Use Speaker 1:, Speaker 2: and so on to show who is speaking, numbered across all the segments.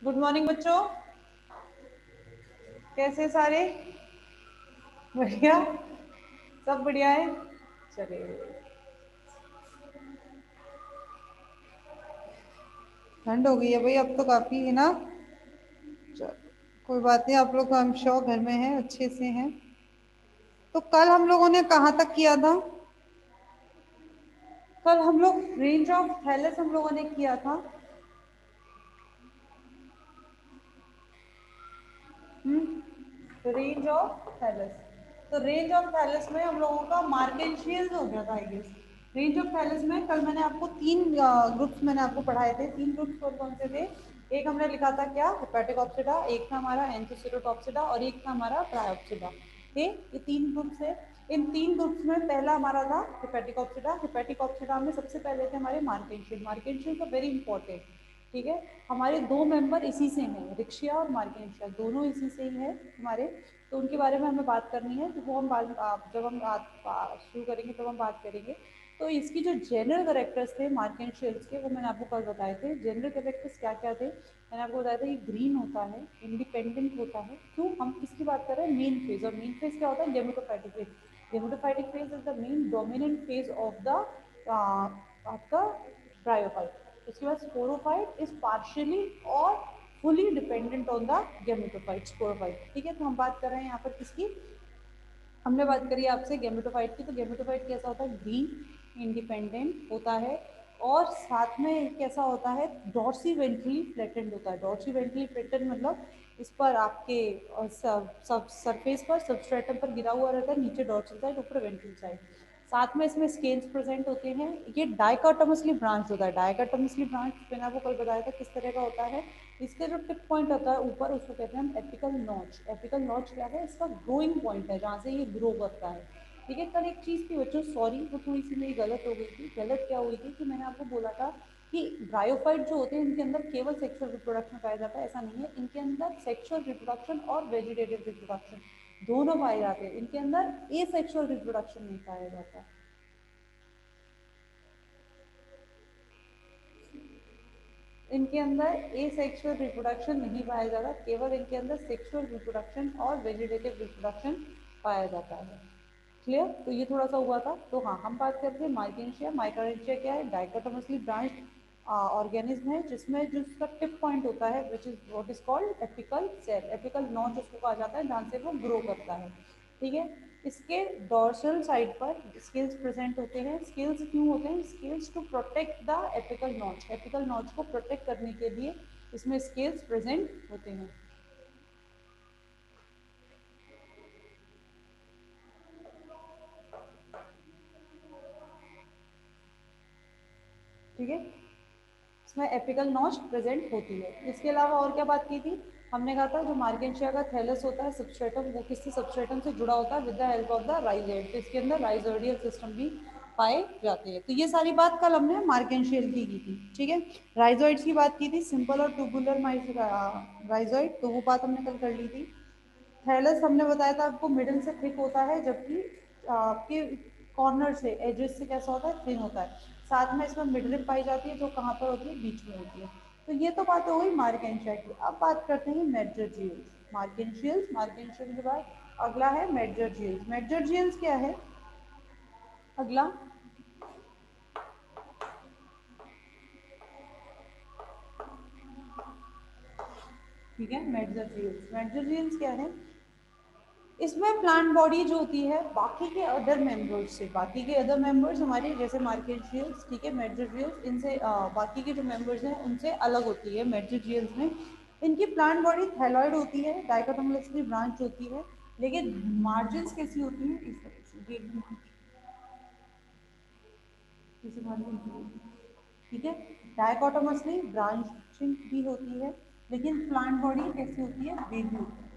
Speaker 1: Good morning बच्चों, कैसे सारे? बढ़िया, सब बढ़िया है। चलिए, ठंड हो गई है भाई, अब तो काफी है ना। चलो, कोई बात नहीं, आप लोग हम श्योर घर में हैं, अच्छे से हैं। तो कल हम लोगों ने कहाँ तक किया था? कल हम लोग रेंज ऑफ थैलेस हम लोगों ने किया था। Range of thallus. तो रेंज ऑफ थैलस में हम लोगों का मार्केंशियल्स हो गया था I guess. Range of thallus में कल मैंने आपको तीन ग्रुप्स मैंने आपको पढ़ाए थे। तीन ग्रुप्स कौन कौन से थे? एक हमने लिखा था क्या, हेपेटिक ऑप्सिडा, एक था हमारा एंथोसिरोटॉप्सिडा और एक था हमारा ट्रायोप्सिडा। ठीक, ये तीन ग्रुप्स है। इन तीन ग्रुप्स में पहला हमारा था हेपेटिक ऑप्सिडा। हेपेटिक ऑप्सिडा में सबसे पहले थे हमारे मार्केंशियल। मार्केंशियल का वेरी इंपॉर्टेंट, ठीक है। हमारे दो मेंबर इसी से हैं, रिक्शिया और मार्केंशिया, दोनों इसी से ही है हमारे। तो उनके बारे में हमें बात करनी है, तो वो हम बाद जब हम शुरू करेंगे तब हम बात करेंगे। तो इसकी जो जनरल करेक्टर्स थे मार्केंशियल्स के, वो मैंने आपको कल बताए थे। जनरल करेक्टर्स क्या क्या थे मैंने आपको बताया था। ये ग्रीन होता है, इंडिपेंडेंट होता है। क्यों हम इसकी बात कर रहे हैं? Main phase. और मेन फेज क्या होता है? Gametophytic phase. Gametophytic phase is the main dominant phase of the आपका ब्रायोफाइट। उसके बाद स्पोरोफाइट इज पार्शियली और fully dependent on the gametophyte, sporophyte. ठीक है, तो हम बात कर रहे हैं यहाँ पर किसकी? हमने बात करी आपसे गेमेटोफाइट की। तो गेमेटोफाइट कैसा होता है? ग्रीन, इंडिपेंडेंट होता है। और साथ में कैसा होता है? डॉर्सी वेंट्रली फ्लैटेंड होता है। डॉर्सी वेंट्रली फ्लैटेंड मतलब इस पर आपके सरफेस पर, सबस्ट्रेटम पर गिरा हुआ रहता है, नीचे डॉर्सल साइड, ऊपर वेंट्रल साइड। साथ में इसमें स्केल्स प्रेजेंट होते हैं। ये डाइकोटोमसली ब्रांच होता है। डाइकोटोमसली ब्रांच मैंने आपको कल बताया था किस तरह का होता है। इसका जो टिप पॉइंट होता है ऊपर, उसको कहते हैं हम एपिकल नॉच। एपिकल नॉच क्या है? इसका ग्रोइंग पॉइंट है, जहाँ से ये ग्रो करता है। ठीक है, कल एक चीज़ थी बच्चों, सॉरी वो थोड़ी सी मेरी गलत हो गई थी। गलत क्या हुई थी कि मैंने आपको बोला था कि ब्रायोफाइट जो होते हैं इनके अंदर केवल सेक्सुअल रिप्रोडक्शन पाया जाता है। ऐसा नहीं है, इनके अंदर सेक्सुअल रिप्रोडक्शन और वेजिटेटिव रिप्रोडक्शन दोनों पाए जाते हैं। इनके अंदर ए सेक्सुअल रिप्रोडक्शन नहीं पाया जाता। इनके अंदर ए सेक्सुअल रिप्रोडक्शन नहीं पाया जाता, केवल इनके अंदर सेक्सुअल रिप्रोडक्शन और वेजिटेटिव रिप्रोडक्शन पाया जाता है। क्लियर? तो ये थोड़ा सा हुआ था। तो हाँ, हम बात करते हैं माइकेंशिया। माइकेंशिया क्या है? डाइकोटोमसली ब्रांच्ड ऑर्गेनिज्म है, जिसमें जो उसका टिप पॉइंट होता है which is what is called apical cell. Apical notch उसको कहा जाता है, जहाँ से वो ग्रो करता है। ठीक है, इसके डॉर्सल साइड पर स्केल्स प्रेजेंट होते हैं। स्केल्स क्यों होते हैं? Scales to protect the apical notch. Apical notch को प्रोटेक्ट करने के लिए इसमें स्केल्स प्रेजेंट होते हैं। ठीक है, इसमें एपिकल नॉच प्रेजेंट होती है। इसके अलावा और क्या बात की थी? हमने कहा था जो मार्केंशिया का थैलस होता है सबस्ट्रेटम, वो किससे सबस्ट्रेटम से जुड़ा होता है? With the help of the rhizoid. तो इसके अंदर राइजोइडियल सिस्टम भी पाए जाते हैं। तो ये सारी बात कल हमने मार्केंशियल की थी। ठीक है, राइजोइड्स की बात की थी, सिंपल और ट्यूबुलर राइजोइड, तो वो बात हमने कल कर ली थी। थैलस हमने बताया था आपको मिडिल से थिक होता है, जबकि आपके कॉर्नर से, एजेस से कैसा होता है? थिन होता है। साथ में इसमें मिडरिप पाई जाती है, जो कहाँ पर होती है? बीच में होती है। तो ये तो बात हो गई मार्केंशिया की। अब बात करते हैं मेडजर्जियल्स। मार्केंशियल्स, मार्केंशियल के बाद अगला है मेडजर्जियल्स। मेडजर्जियल्स क्या है अगला? ठीक है, मेडजर्जियल्स। मेडजर्जियल्स क्या है? इसमें प्लांट बॉडी जो होती है बाकी के अदर मेंबर्स से, बाकी के अदर मेंबर्स हमारे जैसे मार्केशियल्स, ठीक है, मेडजर्जियल्स, इनसे बाकी के जो मेंबर्स हैं उनसे अलग होती है। मेडजर्जियल्स में इनकी प्लांट बॉडी थैलॉइड होती है, डाइकोटोमसली ब्रांच होती है। लेकिन मार्जिन्स कैसी होती हैं? इस तरह से, ये जैसे मार्जिन की, ठीक है, डाइकोटोमसली ब्रांचिंग भी होती है। लेकिन प्लांट बॉडी कैसी होती है? वेवी होती है।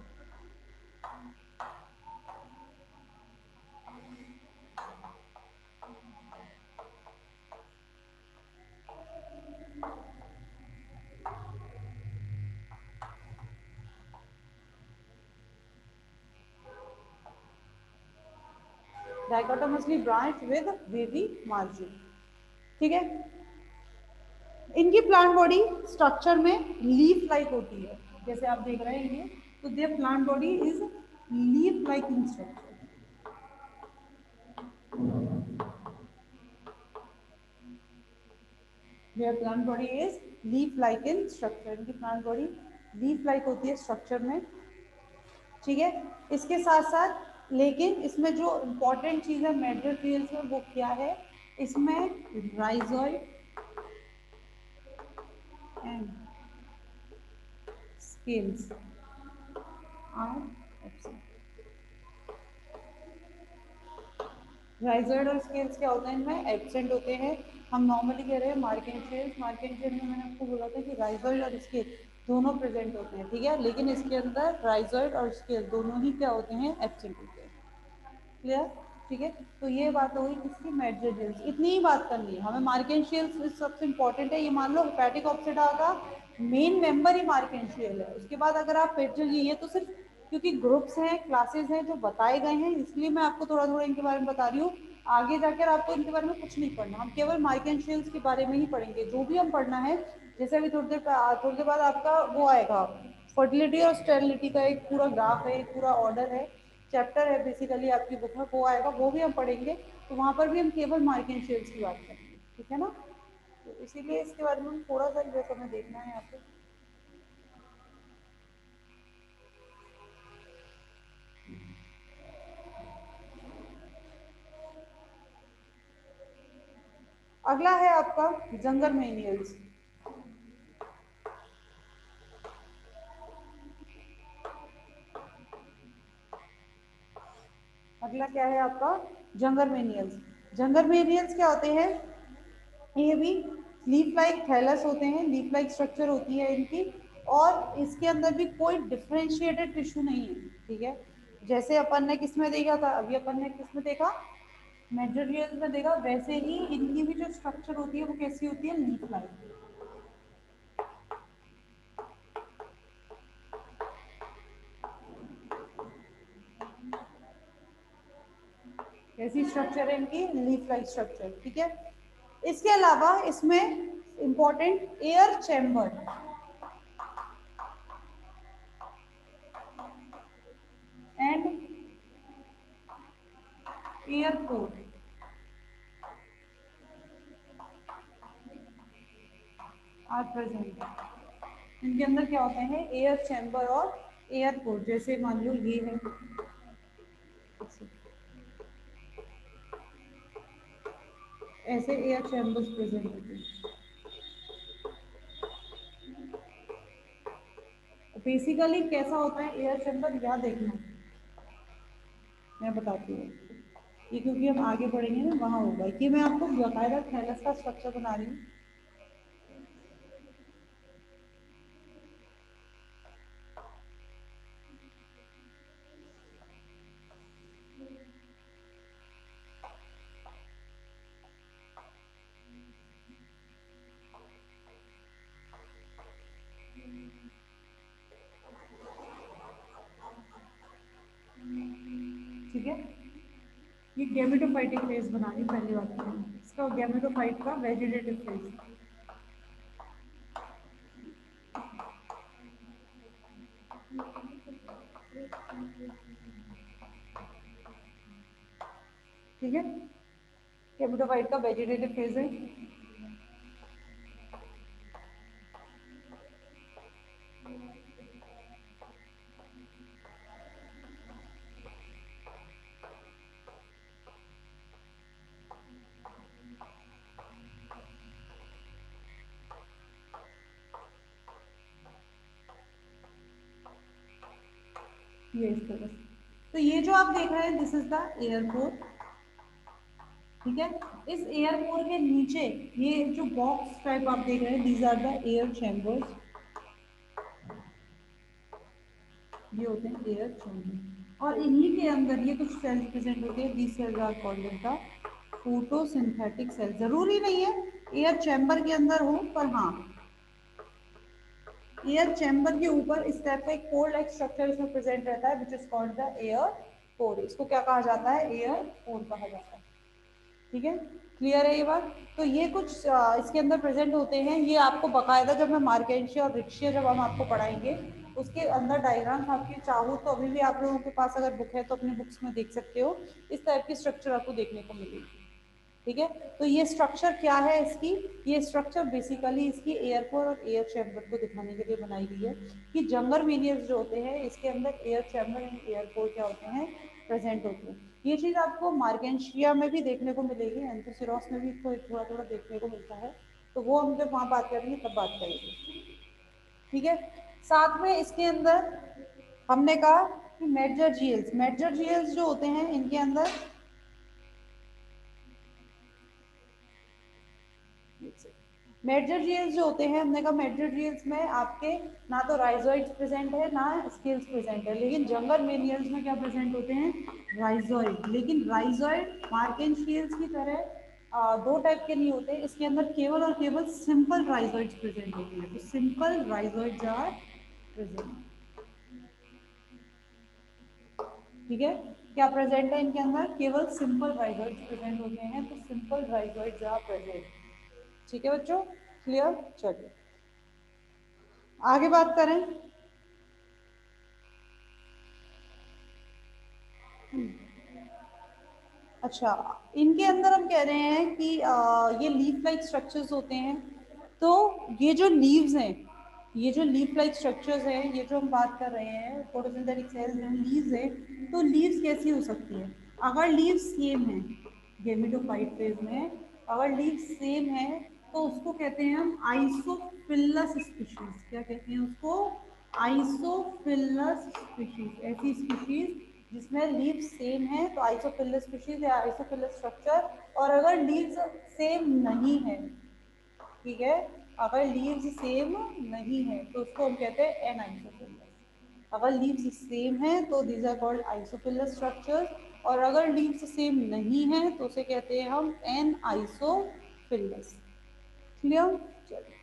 Speaker 1: Dichotomously branch with wavy margin. ठीक है। इनकी प्लांट बॉडी स्ट्रक्चर में लीफ लाइक होती है, जैसे आप देख रहे हैं ये, तो there plant body is leaf like in structure. There plant body is leaf like in structure, इनकी प्लांट बॉडी लीफ लाइक होती है स्ट्रक्चर में। ठीक है। इसके साथ साथ लेकिन इसमें जो इम्पोर्टेंट चीज़ है मेटेरियल्स में वो क्या है, इसमें rhizoid and scales are absent. Rhizoid और स्केल्स क्या होते हैं, इनमें एब्सेंट होते हैं। हम नॉर्मली कह रहे हैं मार्केंशियल्स, मार्केंशियल में मैंने आपको बोला था कि राइजोइड और स्केल दोनों प्रेजेंट होते हैं, ठीक है, लेकिन इसके अंदर राइजोइड और स्केल दोनों ही क्या होते हैं, एब्सेंट होते हैं। क्लियर। ठीक है। तो ये बात हो गई किसकी, मैट्रिजेल्स। इतनी ही बात करनी है हमें। मार्केंशियल्स सबसे इंपॉर्टेंट है। ये मान लो हेपेटिक ऑप्सिडा का मेन मेंबर ही मार्केंशियल है। उसके बाद अगर आप पेट्रियल, ये तो सिर्फ क्योंकि ग्रुप्स हैं, क्लासेस हैं जो बताए गए हैं, इसलिए मैं आपको थोड़ा थोड़ा इनके बारे में बता रही हूँ। आगे जाकर आपको इनके बारे में कुछ नहीं पढ़ना, हम केवल मार्केंशियल्स के बारे में ही पढ़ेंगे। जो भी हम पढ़ना है, जैसे अभी थोड़ी देर बाद आपका वो आएगा, फर्टिलिटी और स्टेरिलिटी का एक पूरा ग्राफ है, एक पूरा ऑर्डर है, चैप्टर है बेसिकली आपकी बुक में, वो आएगा, वो भी हम पढ़ेंगे। तो वहाँ पर भी हम केवल मार्केंशियल्स की बात करेंगे, ठीक है ना। तो इसीलिए इसके बारे में थोड़ा सा जो हमें देखना है यहाँ पे। अगला है आपका जंगर मेनियल्स। अगला क्या है आपका, जंगर मेनियल्स। जंगर मेनियल्स क्या होते हैं, ये भी लीफ लाइक थैलस होते हैं, लीफ लाइक स्ट्रक्चर होती है इनकी, और इसके अंदर भी कोई डिफरेंशिएटेड टिश्यू नहीं है, ठीक है। जैसे अपन ने किसमें देखा था, अभी अपन ने किसमें देखा, मेटेरियल में देखा, वैसे ही इनकी भी जो स्ट्रक्चर होती है वो कैसी होती है, लीफ लाइक। कैसी स्ट्रक्चर है इनकी, लीफ लाइक स्ट्रक्चर, ठीक है। इसके अलावा इसमें important air chamber and air port are present. इनके अंदर क्या होते हैं, एयर चैम्बर और एयर पोर्ट। जैसे मान लो ये है, ऐसे एयर चैम्बर्स प्रेजेंट होते हैं। बेसिकली कैसा होता है एयर चैम्बर, याद देखना, मैं बताती हूँ। ये क्योंकि हम आगे बढ़ेंगे ना, वहाँ होगा। ये मैं आपको बकायदा थैलस का स्ट्रक्चर बना रही हूँ। ठीक है। ये गैमेटोफाइटिक फेज बना रही हूँ, पहली बात तो इसका गैमेटोफाइट का वेजिटेटिव फेज। ठीक है। गैमेटोफाइट का वेजिटेटिव फेज है। ये इस तरह से, तो ये जो आप देख रहे हैं दिस इज द एयरपोर्ट, ठीक है। इस एयरपोर्ट के नीचे ये जो बॉक्स टाइप आप देख रहे हैं, these are the air chambers. ये होते हैं एयर चैम्बर, और इन्हीं के अंदर ये कुछ सेल्स प्रेजेंट होते हैं। These cells are called the photosynthetic cell. जरूरी नहीं है एयर चैम्बर के अंदर हो, पर हाँ एयर चैम्बर के ऊपर इस टाइप का एक पोर लाइक स्ट्रक्चर इसमें प्रेजेंट रहता है, which is called the air pore. इसको क्या कहा जाता है, एयर पोर कहा जाता है, ठीक है। क्लियर है ये बात? तो ये कुछ इसके अंदर प्रेजेंट होते हैं। ये आपको बकायदा जब मैं मार्केंशिया और रिक्शिया जब हम आपको पढ़ाएंगे उसके अंदर डायग्राम आपकी चाहो तो अभी भी आप लोगों के पास अगर बुक है तो अपने बुक्स में देख सकते हो। इस टाइप की स्ट्रक्चर आपको देखने को मिलेगी। ठीक है, तो ये स्ट्रक्चर क्या है इसकी? ये स्ट्रक्चर बेसिकली इसकी एयरपोर्ट और एयर चैम्बर को दिखाने के लिए बनाई गई है कि जंगर मीनियर्स जो होते हैं इसके अंदर एयर चैम्बर एंड एयरपोर्ट क्या होते हैं, प्रेजेंट होते हैं। ये चीज़ आपको मार्केंशिया में भी देखने को मिलेगी, एंथोसिरोस में भी थोड़ा थोड़ा देखने को मिलता है। तो वो हम जब वहाँ बात करेंगे तब बात करेंगे। ठीक है, साथ में इसके अंदर हमने कहा कि मेजर जीएल्स जो होते हैं इनके अंदर मेडजर्जियल्स जो होते हैं, हमने कहा मेडजर्जियल्स में आपके ना तो राइजोइड्स प्रेजेंट है ना स्केल्स प्रेजेंट है, लेकिन जंगल मेनियल्स में क्या प्रेजेंट होते हैं, राइजोइड। लेकिन राइजोइड मार्केंशियल्स की तरह दो टाइप के नहीं होते, इसके अंदर केवल और केवल सिंपल राइजोइड्स प्रेजेंट होते हैं। तो सिंपल राइजोइड्स आर प्रेजेंट। ठीक है, क्या प्रेजेंट है इनके अंदर, केवल सिंपल राइजोइड्स प्रेजेंट होते हैं। तो सिंपल राइजोइड्स आर प्रेजेंट। ठीक है बच्चों, क्लियर? चलिए आगे बात करें। अच्छा, इनके अंदर हम कह रहे हैं कि ये लीफ लाइक स्ट्रक्चर्स होते हैं। तो ये जो लीव्स हैं, ये जो लीफ लाइक स्ट्रक्चर्स हैं, ये जो हम बात कर रहे हैं फोटोसिंथेटिक सेल्स हैं, लीव्स हैं। तो लीव्स कैसी हो सकती है? अगर लीव्स सेम है गेमिटोफाइट फेज में, अगर लीव्स सेम है तो उसको कहते हैं हम आइसोफिलस स्पीशीज। क्या कहते हैं उसको? आइसोफिलस स्पीशीज। ऐसी स्पीशीज जिसमें लीव्स सेम है तो आइसोफिलस स्पीशीज या आइसोफिलस स्ट्रक्चर। और अगर लीव्स सेम नहीं है, ठीक है, अगर लीव्स सेम नहीं है तो उसको हम कहते हैं एन आइसोफिलस। अगर लीव्स सेम है तो दीज आर कॉल्ड आइसोफिलस स्ट्रक्चर्स। और अगर लीव्स सेम नहीं है तो उसे कहते हैं हम एन आइसोफिलस। क्लियर? चलिए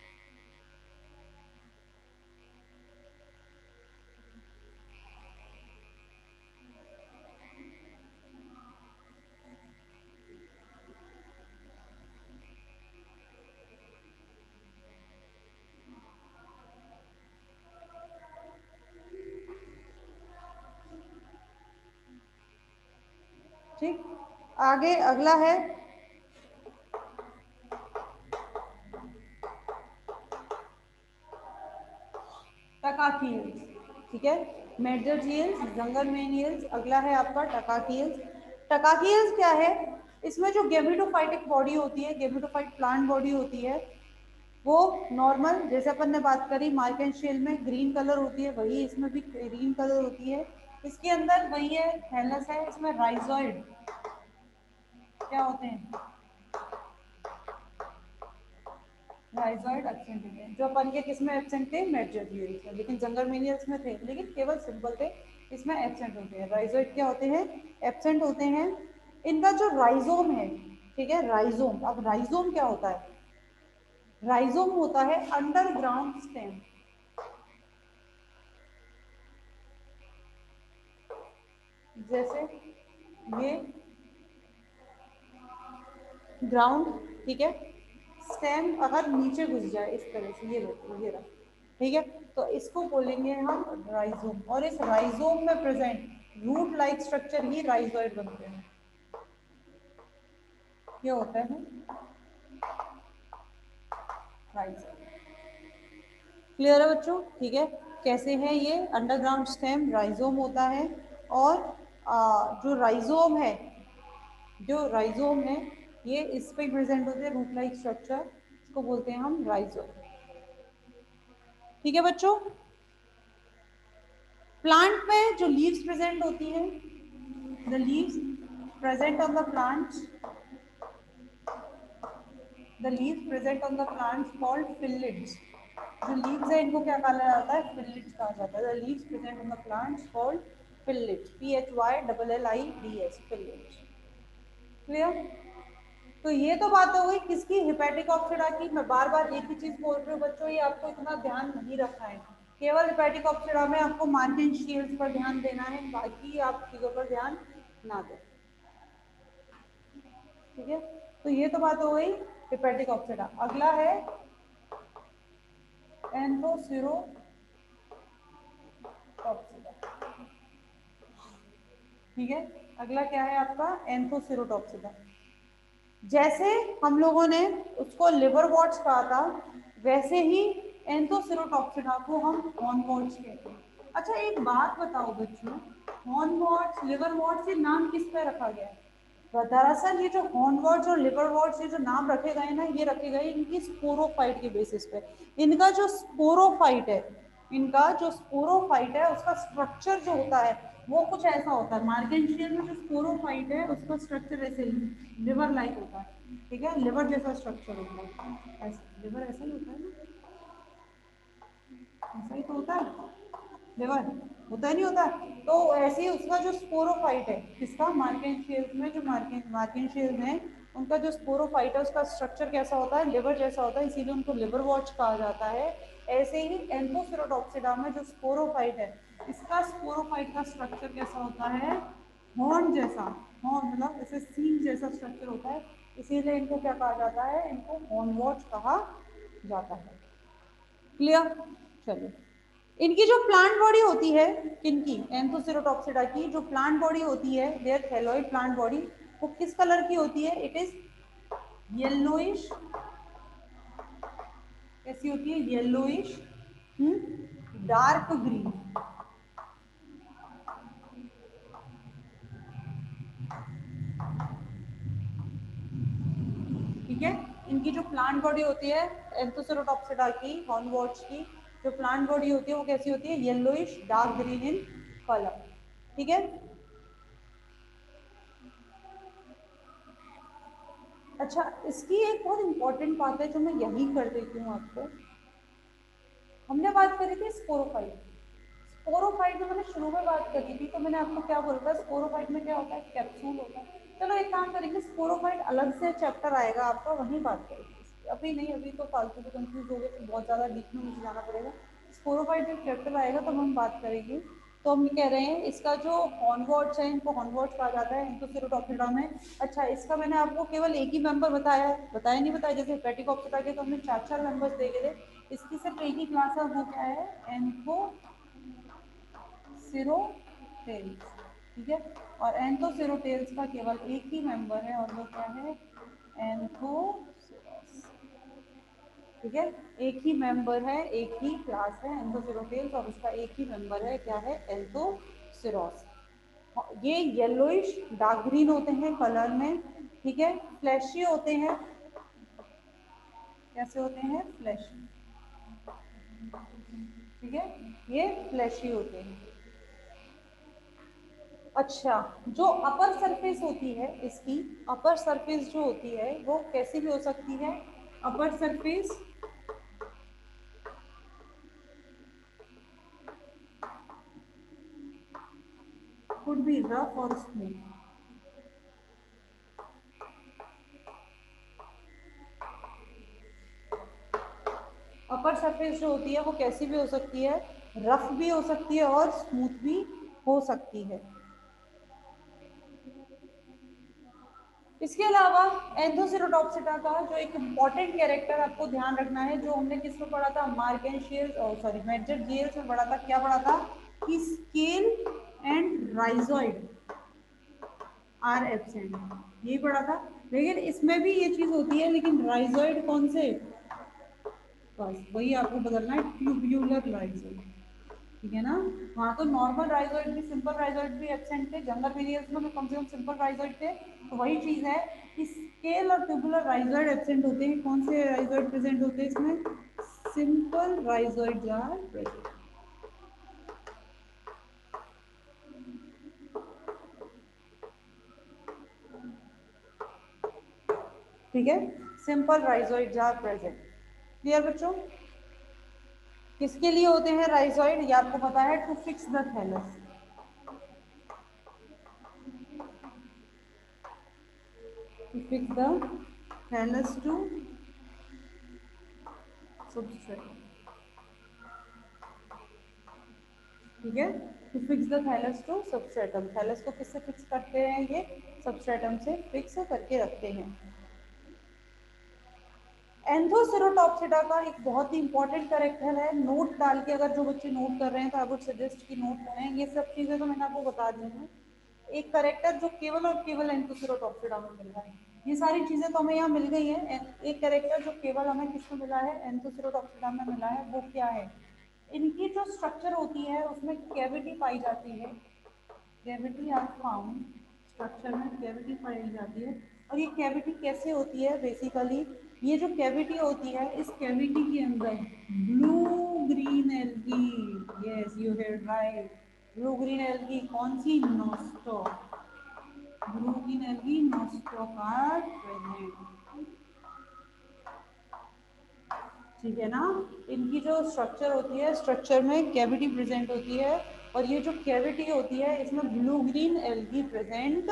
Speaker 1: ठीक, आगे अगला है टकाकियल्स। ठीक है, मेडजर्जियल्स, जंगलमेनियल्स, अगला है आपका टकाकियल्स। टकाकियल्स क्या है? इसमें जो गेमिटोफाइटिक बॉडी होती है, गेमिटोफाइट प्लांट बॉडी होती है, वो नॉर्मल जैसे अपन ने बात करी मार्केंशियल में ग्रीन कलर होती है, वही इसमें भी ग्रीन कलर होती है। इसके अंदर वही है, थैलस है, इसमें राइजोइड क्या होते हैं, राइजोइड एब्सेंट होते हैं। जो अपन के किस में एब्सेंट थे, मेडजर्जियल्स में, लेकिन जंगलमेनियल्स में थे, लेकिन केवल सिंपल थे। इसमें एब्सेंट होते हैं। राइजोइड क्या होते हैं, एब्सेंट होते हैं। इनका जो राइजोम है, ठीक है, राइजोम, अब राइजोम क्या होता है? राइजोम होता है अंडरग्राउंड स्टेम। जैसे ये ग्राउंड, ठीक है, स्टेम अगर नीचे घुस जाए इस तरह से, ये देखो ये रहा, ठीक है, तो इसको बोलेंगे हम राइजोम। और इस राइजोम में प्रेजेंट रूट लाइक स्ट्रक्चर ही राइजोइड बनते हैं। ये होता है राइजोइड। क्लियर है बच्चों? ठीक है, कैसे है ये? अंडरग्राउंड स्टेम राइजोम होता है। और जो राइजोम है, जो राइजोम है ये इस पे प्रेजेंट होते हैं, रूट लाइक स्ट्रक्चर, इसको बोलते हैं हम राइजोम। ठीक है बच्चों, प्लांट में जो लीव्स प्रेजेंट होती है, the leaves present on the plant, the leaves present on the plant called phyllids. जो लीव्स है इनको क्या कहा जाता है, फिलिड्स कहा जाता है। The leaves present on the plant called phyllids, PHYLLIDS, phyllids. Clear? तो ये तो बात हो गई किसकी, हिपैटिक ऑक्सीडा की। मैं बार बार एक ही चीज बोल रही हूँ बच्चों, ये आपको इतना ध्यान नहीं रखना है। केवल हिपैटिक ऑक्सीडा में आपको मार्किन शील्ड्स पर ध्यान देना है, बाकी आप चीजों पर ध्यान ना दें। ठीक है, तो ये तो बात हो गई हेपेटिक ऑक्सीडा। अगला है एंथोसिरोटॉक्सिडा। ठीक है, अगला क्या है आपका एंथोसिरोटॉक्सिडा। जैसे हम लोगों ने उसको लिवर वॉट्स कहा था, वैसे ही एंथोसिरोटॉक्सिडा को हम हॉर्न वॉट्स कहते हैं। अच्छा एक बात बताओ बच्चों, हॉर्न वॉट्स लिवर वॉट्स ये नाम किस पे रखा गया है? दरअसल ये जो हॉर्न वॉट्स और लिवर वॉट्स ये जो नाम रखे गए ना, ये रखे गए इनकी स्पोरोफाइट के बेसिस पे। इनका जो स्पोरोफाइट है, इनका जो स्पोरोफाइट है उसका स्ट्रक्चर जो होता है वो कुछ ऐसा होता है। मार्केंशियल में जो स्पोरोफाइट है उसका स्ट्रक्चर ऐसे लिवर लाइक होता है। ठीक है, लिवर जैसा स्ट्रक्चर होता है, ऐसा लिवर ऐसा ही होता है ना, ऐसा ही तो होता है लिवर, होता ही नहीं होता। तो ऐसे ही उसका जो स्पोरोफाइट है, किसका मार्केंशियल्स में जो मार्केंशियल्स हैं उनका जो स्पोरोफाइट है उसका स्ट्रक्चर कैसा होता है, लिवर जैसा होता है, इसीलिए उनको लिवर वॉच कहा जाता है। ऐसे ही एंथोसिरोटॉक्सिडा में जो स्पोरोफाइट है, इसका स्पोरोफाइट का स्ट्रक्चर कैसा होता है, हॉर्न जैसा। हॉर्न मतलब ऐसे सींग जैसा स्ट्रक्चर होता है, इसीलिए इनको क्या कहा जाता है, इनको हॉर्न वॉच कहा जाता है। क्लियर? चलिए, इनकी जो प्लांट बॉडी होती है, किनकी, एंथोसिरोटॉक्सिडा की जो प्लांट बॉडी होती है, देयर थैलोइड प्लांट बॉडी, वो किस कलर की होती है, इट इज येलोइश। कैसी होती है, येलोइश डार्क ग्रीन। ठीक है, इनकी जो प्लांट बॉडी होती है एंथोसिरोटॉक्सिडा की, हॉर्नवॉर्ट्स की जो प्लांट बॉडी होती है वो कैसी होती है, yellowish dark green in colour. ठीक है। अच्छा, इसकी एक बहुत इंपॉर्टेंट बात है जो मैं यही कर देती हूँ आपको। हमने बात करी थी स्पोरोफाइट। स्पोरोफाइट में मैंने शुरू में बात करी थी, तो मैंने आपको क्या बोला था, स्पोरोफाइट में क्या होता है, कैप्सूल होता है। चलो एक काम करेंगे, स्पोरोफाइट अलग से चैप्टर आएगा आपका, वहीं बात करेंगे, अभी नहीं, अभी तो फालतू में कंफ्यूज हो गए, तो बहुत ज़्यादा डीप में मुझे जाना पड़ेगा। स्पोरोफाइट जब चैप्टर आएगा तब हम बात करेंगे। तो हम कह रहे हैं इसका जो हॉर्नवॉर्ट्स है, इनको हॉर्नवॉर्ट्स कहा जाता है एंथोसिरोटॉक्सिडा में। अच्छा, इसका मैंने आपको केवल एक ही मेंबर बताया है, बताया नहीं बताया, जैसे हेपेटिक के तो हमने चार चार मेंबर्स देखे थे, इसकी सिर्फ एक ही क्लास है, वो क्या है, एंथोसिरोटेल्स। ठीक है, और एंथोसिरोटेल्स का केवल एक ही मेंबर है और वो क्या है, एंथोसिरोस। ठीक है, एक ही मेंबर है, एक ही क्लास है एंथोसिरोटेल्स, और उसका एक ही मेंबर है, क्या है, एंथोसिरोस। ये येलोइश डार्क ग्रीन होते हैं कलर में। ठीक है, फ्लैशी होते हैं, कैसे होते हैं, फ्लैशी। ठीक है, ये फ्लैशी होते हैं। अच्छा, जो अपर सरफेस होती है इसकी, अपर सरफेस जो होती है वो कैसी भी हो सकती है, upper surface could be rough और स्मूथ। अपर सरफेस जो होती है वो कैसी भी हो सकती है, रफ भी हो सकती है और स्मूथ भी हो सकती है। इसके अलावा एंथोसिरोटॉक्सिडा का जो एक इम्पॉर्टेंट कैरेक्टर आपको ध्यान रखना है, जो हमने किस में पढ़ा था, मार्केंशियल सॉरी मेटजेट में पढ़ा था, क्या पढ़ा था, कि scale and rhizoid are absent, यही पढ़ा था। लेकिन इसमें भी ये चीज होती है, लेकिन राइजोइड कौन से, बस वही आपको बदलना है, ट्यूब्यूलर राइजोइड। ठीक है ना, वहाँ तो नॉर्मल राइजोइड भी, सिंपल राइजोइड भी एब्सेंट थे, जंगल पीरियड्स में कम से कम सिंपल राइजोइड थे। तो वही चीज है कि स्केल और ट्यूबुलर राइजोइड एब्सेंट होते हैं। कौन से राइजोइड प्रेजेंट होते हैं इसमें, सिंपल राइजोइड आर प्रेजेंट। ठीक है, simple rhizoid are present. Clear बच्चों? किसके लिए होते हैं राइजोइड, ये आपको पता है, to fix the thallus, to fix the thallus to substrate. ठीक है, to fix the thallus to substratum, thallus को किससे फिक्स करते हैं, ये सबस्ट्रेटम से फिक्स करके रखते हैं। एंथोसेरोटॉप्सिडा का एक बहुत ही इंपॉर्टेंट कैरेक्टर है, नोट डाल के अगर जो बच्चे नोट कर रहे हैं तो आई वुड सजेस्ट कि नोट करें। ये सब चीजें तो मैंने आपको बता दी हैं। एक कैरेक्टर जो केवल और केवल एंथोसेरोटॉप्सिडा में मिल रहा है, ये सारी चीजें तो हमें यहाँ मिल गई हैं। एक कैरेक्टर जो केवल हमें किसमें मिला है, एंथोसेरोटॉप्सिडा में मिला है, वो क्या है? इनकी जो स्ट्रक्चर होती है उसमें कैविटी पाई जाती है, कैविटी आर फाउंड, स्ट्रक्चर में कैविटी पाई जाती है। और ये कैविटी कैसे होती है? बेसिकली ये जो कैविटी होती है, इस कैविटी के अंदर blue green algae, yes you heard right, blue green algae, कौन सी? Nostoc, blue green algae Nostoc are present, ठीक है ना। इनकी जो स्ट्रक्चर होती है, स्ट्रक्चर में कैविटी प्रेजेंट होती है, और ये जो कैविटी होती है इसमें ब्लू ग्रीन एल्गी प्रेजेंट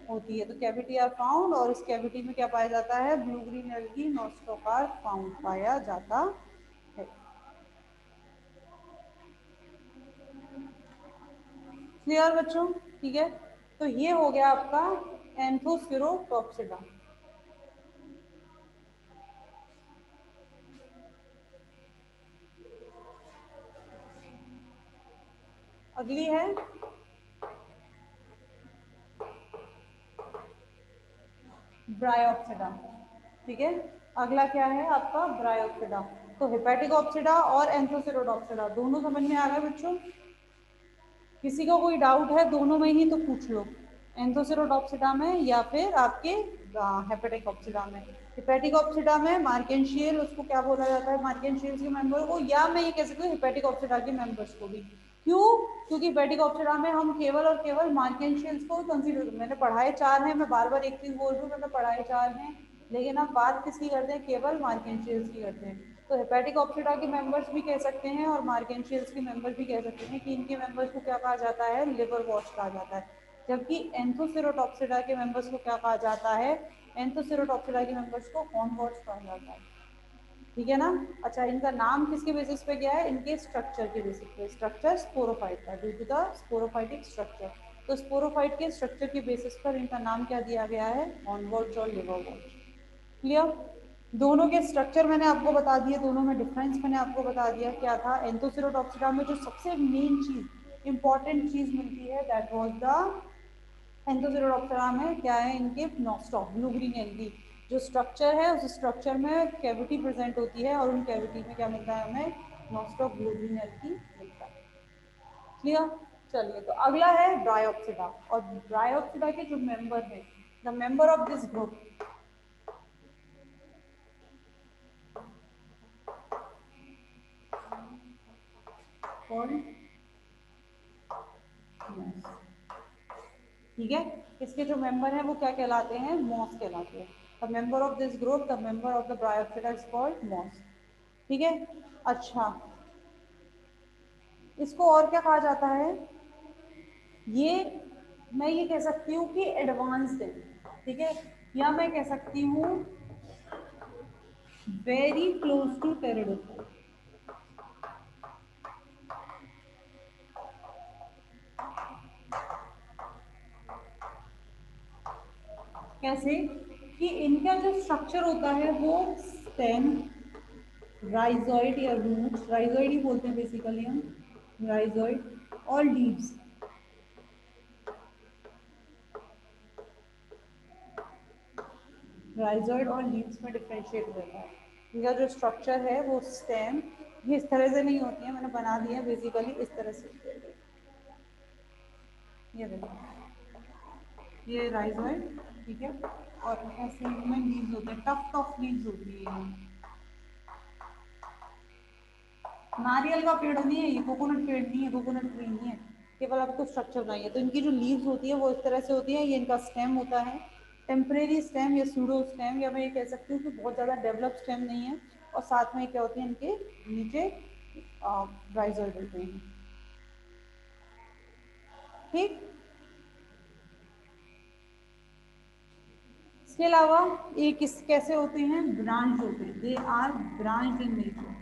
Speaker 1: होती है। तो कैविटी आर फाउंड, और इस कैविटी में क्या पाया जाता है? ब्लू ग्रीन एल्गी नोस्टोकार फाउंड पाया जाता है। क्लियर बच्चों? ठीक है, तो ये हो गया आपका एंथोस्फेरोटॉप्सिडा। अगली है ब्रायोप्सिडा, ठीक है। अगला क्या है आपका? ब्रायोप्सिडा। तो हेपेटिकोप्सिडा और एंथोसेरोडोप्सिडा दोनों समझ में आ रहा है बच्चों? किसी को कोई डाउट है दोनों में ही तो पूछ लो, एंथोसेरोटॉप्सिडा में या फिर आपके हेपेटिकोप्सिडा में। हेपेटिकोप्सिडा में मार्केंशियल, उसको क्या बोला जाता है? मार्केंशियल के मेंबर को, या मैं ये कह सकती हूँ हेपेटिकोप्सिडा के मेंबर्स को भी। क्यों? क्योंकि हेपेटिकोप्सिडा में हम केवल और केवल मार्केंशियल्स को कंसीडर, मैंने पढ़ाए चार हैं, मैं बार बार एक चीज बोल रही हूँ, मैंने पढ़ाए चार हैं, लेकिन आप बात किसकी करते हैं? केवल मार्केंशियल्स की करते हैं। तो हेपेटिक ऑप्सिडा के मेंबर्स भी कह सकते हैं और मार्केंशियल्स के मेंबर भी कह सकते हैं कि इनके मेंबर्स को क्या कहा जाता है? लिवर वॉश कहा जाता है। जबकि एंथोसेरोटॉप्सिडा के मेंबर्स को क्या कहा जाता है? एंथोसेरोटॉप्सिडा के मेंबर्स को कॉर्न वॉश कहा जाता है, ठीक है ना। अच्छा, इनका नाम किसके बेसिस पे गया है? इनके स्ट्रक्चर के बेसिस पे, स्ट्रक्चर स्पोरोफाइट का, due to the sporophytic structure. तो स्पोरोफाइट के स्ट्रक्चर के बेसिस पर इनका नाम क्या दिया गया है? कॉर्न वॉश और लिवर वॉश। क्लियर? दोनों के स्ट्रक्चर मैंने आपको बता दिए, दोनों में डिफरेंस मैंने आपको बता दिया क्या था। एंथोसेरोटॉप्सिडा में जो सबसे मेन चीज, इंपॉर्टेंट चीज मिलती है, दैट वाज द, एंथोसेरोटॉप्सिडा में क्या है? इनके नॉस्टॉक, ब्लू ग्रीन एल्गी, जो स्ट्रक्चर है उस स्ट्रक्चर में कैविटी प्रेजेंट होती है, और उन कैविटी में क्या मिलता है हमें? नॉस्टॉक, ब्लू ग्रीन एल्गी मिलता है। क्लियर? चलिए, तो अगला है ब्रायोप्सिडा, और ब्रायोप्सिडा के जो मेंबर है, the member of this group called, ठीक है। इसके जो मेंबर हैं वो क्या कहलाते हैं? मॉस कहलाते हैं। The member of this group, the member of the Bryopsida is called moss, ठीक है। अच्छा, इसको और क्या कहा जाता है? ये, मैं ये कह सकती हूँ कि एडवांस्ड है, ठीक है, या मैं कह सकती हूँ वेरी क्लोज टू टेरेडोफाइट। कैसे? कि इनका जो स्ट्रक्चर होता है वो स्टेम, राइजोइड या रूट्स, राइजोइड ही बोलते हैं बेसिकली हम, राइजोइड, और लीव्स, राइजोइड और लीव्स में डिफ्रेंशिएट रहता है। इनका जो स्ट्रक्चर है वो स्टेम, ये इस तरह से नहीं होती है, मैंने बना दिया बेसिकली इस तरह से, ये देखो, ये राइजोइड, ठीक है, और ऐसे इनमें लीव्स होते हैं, टफ टफ लीव्स होती है ये। नारियल का पेड़ नहीं है ये, कोकोनट पेड़ नहीं है, कोकोनट ट्री नहीं है, केवल आपको स्ट्रक्चर बनाइए। तो इनकी जो लीव्स होती है वो इस तरह से होती है, ये इनका स्टेम होता है, टेम्परेरी स्टेम या सूडो स्टेम, या मैं ये कह सकती हूँ कि बहुत ज़्यादा डेवलप स्टेम नहीं है, और साथ में क्या होती है इनके नीचे राइजोइड होते हैं, ठीक। इसके अलावा ये किस कैसे होते हैं? ब्रांच होते हैं, they are branch in nature.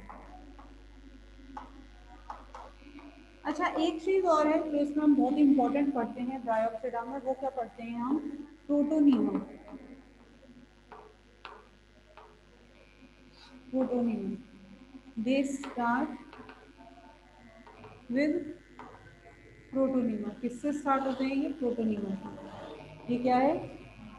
Speaker 1: अच्छा, एक चीज और है जो इसमें हम बहुत इंपॉर्टेंट पढ़ते हैं ब्रायोप्सिडा में, वो क्या पढ़ते हैं हम? Protonium. Protonema, they start with protonema. किससे स्टार्ट होते हैं ये? प्रोटोनिमा से। ये क्या है?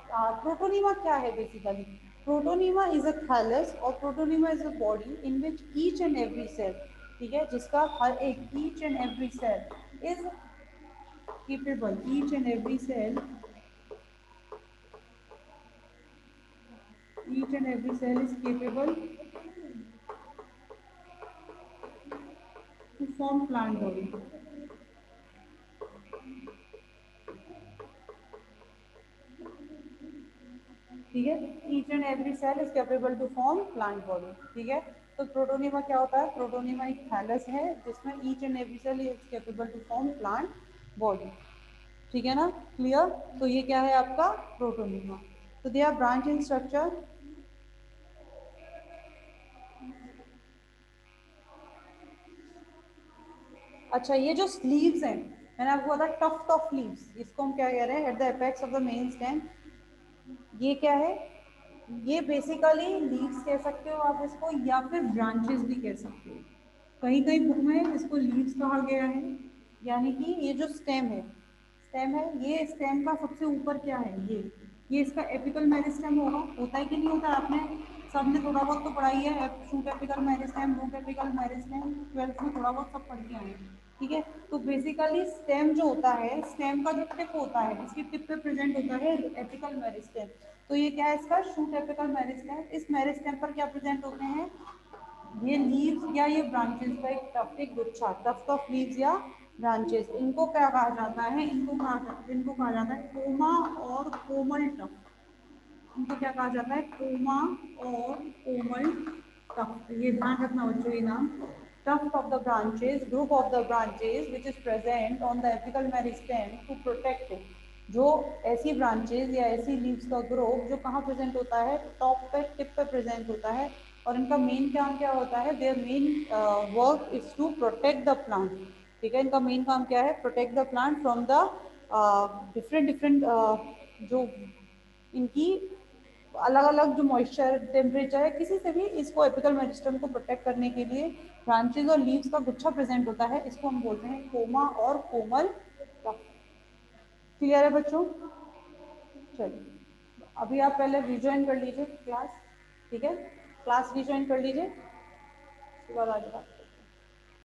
Speaker 1: प्रोटोनिमा क्या है basically? Protonema is a thallus, और protonema is a body in which each and every cell, ठीक है, जिसका हर एक each and every cell is capable, each and every cell, each and every cell is capable to form plant body, ठीक है, each and every cell is capable to form plant body, ठीक है। तो प्रोटोनिमा क्या होता है? Protonema एक thallus है जिसमें each and every cell is capable to form plant body, ठीक है ना, क्लियर। तो ये क्या है आपका? प्रोटोनिमा। तो they are branch in structure. अच्छा, ये जो लीव्स हैं, मैंने आपको बताया टफ्ट ऑफ लीव्स, इसको हम क्या कह रहे हैं? At the apex of the main stem. ये क्या है? ये बेसिकली लीव्स कह सकते हो आप इसको, या फिर ब्रांचेस भी कह सकते हो। कहीं कहीं बुक में इसको लीव्स कहा गया है। यानी कि ये जो स्टेम है, स्टेम है, ये स्टेम का सबसे ऊपर क्या है? ये इसका एपिकल मेरिस्टेम होगा। होता है कि नहीं होता? आपने सबने थोड़ा बहुत तो पढ़ाई है, shoot apical meristem, root apical meristem, twelfth में थोड़ा बहुत सब पढ़ के आए हैं, ठीक है। तो बेसिकली स्टेम जो होता है, स्टेम का जो टिप होता है, इसकी टिप पे प्रेजेंट होता है एपिकल मेरिस्टेम। तो ये क्या है इसका? Shoot apical meristem. इस मेरिस्टेम पर क्या प्रेजेंट होते हैं? ये लीव्स या ये ब्रांचेस का एक टफ्ट, एक गुच्छा, टफ्ट ऑफ लीव्स या ब्रांचेस। इनको क्या कहा जाता है? इनको कहा जाता है कोमा और कोमल टफ्ट। इनको क्या कहा जाता है? कोमा और कोमल टफ्ट। ये ध्यान रखना बच्चों, ये नाम। Tuft of the branches, group of the branches which is present on the apical meristem to protect it. जो ऐसी ब्रांचेस या ऐसी लीव्स का ग्रुप जो कहाँ प्रेजेंट होता है? टॉप पे, टिप पे प्रेजेंट होता है। और इनका मेन काम क्या होता है? Their main work is to protect the plant, ठीक है। इनका मेन काम क्या है? Protect the plant from the different different जो इनकी अलग अलग जो मॉइस्चर, टेम्परेचर है, किसी से भी इसको एपिकल मेरिस्टम को प्रोटेक्ट करने के लिए ब्रांचेस और लीव्स का गुच्छा प्रेजेंट होता है। इसको हम बोलते हैं कोमा और कोमल। क्लियर है बच्चों? चलिए, अभी आप पहले रिज्वाइन कर लीजिए क्लास, ठीक है, क्लास रिज्वाइन कर लीजिए, उसके बाद आ जाएगा।